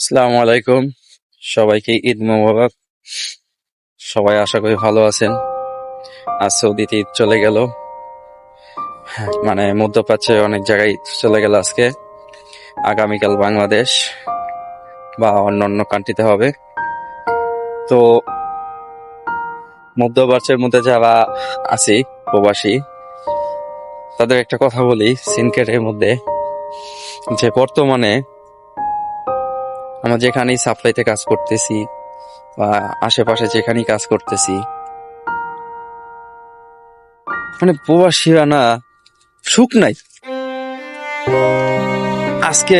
আসসালামু আলাইকুম। সবাইকে ঈদ মোবারক। সবাই আশা করি ভালো আছেন। আজ সৌদিতে ঈদ চলে গেল, মানে মধ্যপ্রাচ্যে অনেক জায়গায় ঈদ চলে গেল আজকে। আগামীকাল বাংলাদেশ বা অন্যান্য কান্ট্রিতে হবে। তো মধ্যপ্রাচ্যের মধ্যে যারা আছি প্রবাসী, তাদের একটা কথা বলি সিনকেটের মধ্যে, যে বর্তমানে আমরা যেখানেই সাপ্লাইতে কাজ করতেছি বা আশেপাশে যেখানেই কাজ করতেছি, মানে প্রবাসীরা না সুখ নাই। আজকে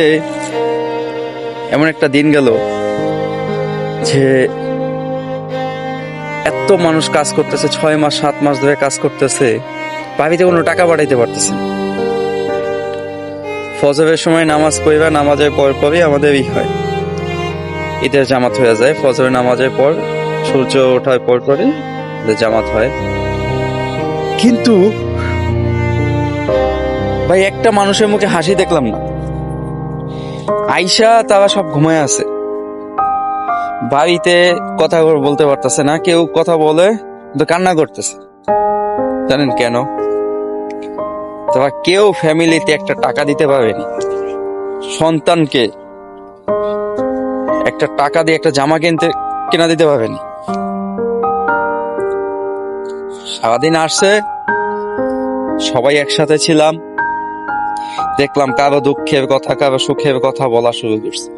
এমন একটা দিন গেল যে এত মানুষ কাজ করতেছে, 6 মাস 7 মাস ধরে কাজ করতেছে, বাড়িতে কোনো টাকা পাঠাইতে পারতেছে না। ফজরের সময় নামাজ পড়বা, নামাজের পর পরই আমাদের হয় ঈদের জামাত হয়ে যায়। ফজরের নামাজের পর সূর্য ওঠার পর পরই জামাত হয়। কিন্তু ভাই একটা মানুষের মুখে হাসি দেখলাম না। আইসা তারা সব ঘুমায় আছে, বাড়িতে কথা বলতে পারতেছে না। কেউ কথা বলে তো কান্না করতেছে। জানেন কেন? তারা কেউ ফ্যামিলিতে একটা টাকা দিতে পারেনি। সন্তানকে একটা টাকা দিয়ে একটা জামা কেনা দিতে পারেনি। সারাদিন আসছে, সবাই একসাথে ছিলাম, দেখলাম কারো দুঃখের কথা কারো সুখের কথা বলা শুরু করছে।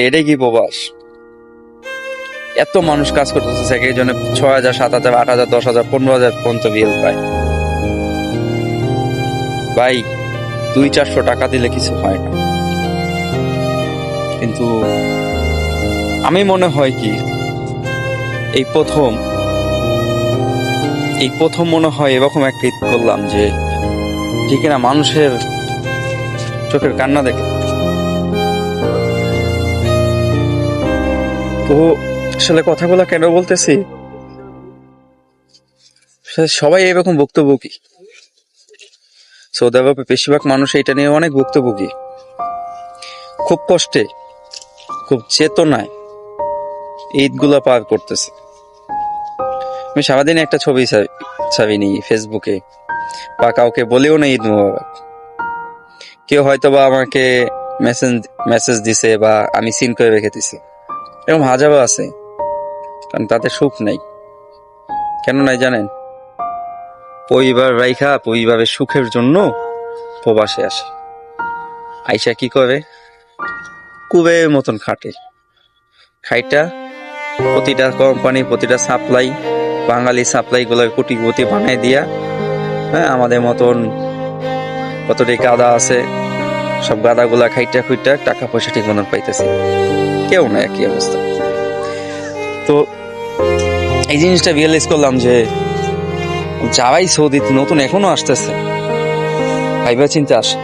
এটাই কি প্রবাস? এত মানুষ কাজ করতেছে, এক একজনে 6,000 7,000 8,000 10,000 15,000 পর্যন্ত বিল পায়। ভাই 200-400 টাকা দিলে কিছু হয় না। কিন্তু আমি মনে হয় কি এই প্রথম মনে হয় এরকম একটা ঈদ করলাম যে ঠিক না মানুষের চোখের কান্না দেখে। তো আসলে কথাগুলো কেন বলতেছি, সবাই এরকম ভুক্তভোগী। সৌদি আরবে বেশিরভাগ মানুষ এটা নিয়ে অনেক ভুক্তভোগী, খুব কষ্টে খুব চেতনায় ঈদগুলা পার করতেছে। আমি সারাদিন একটা ছবি ছাড়িনি ফেসবুকে বা কাউকে বলেও না ঈদ মোবারক। কেউ হয়তো বা আমাকে মেসেজ দিছে বা আমি সিন করে রেখে দিছি, এরকম হাজারো আছে। কারণ তাদের সুখ নাই। কেন নাই জানেন? পরিবারের সুখের জন্য প্রবাসে আসে। আইসা কি করে? কুবের মতন খাইটা প্রতিটা কোম্পানি প্রতিটা সাপ্লাই, বাঙালি সাপ্লাই গুলোর কোটিপতি বানাই দিয়া, হ্যাঁ আমাদের মতন কতটি গাদা আছে, সব গাদা গুলা খাইটা খুইটা টাকা পয়সা ঠিক মতন পাইতেছে। কেউ না একই অবস্থা। তো এই জিনিসটা রিয়েলাইজ করলাম যে যারাই সৌদিতে নতুন এখনো আসতেছে, ভাইবা চিন্তা আসে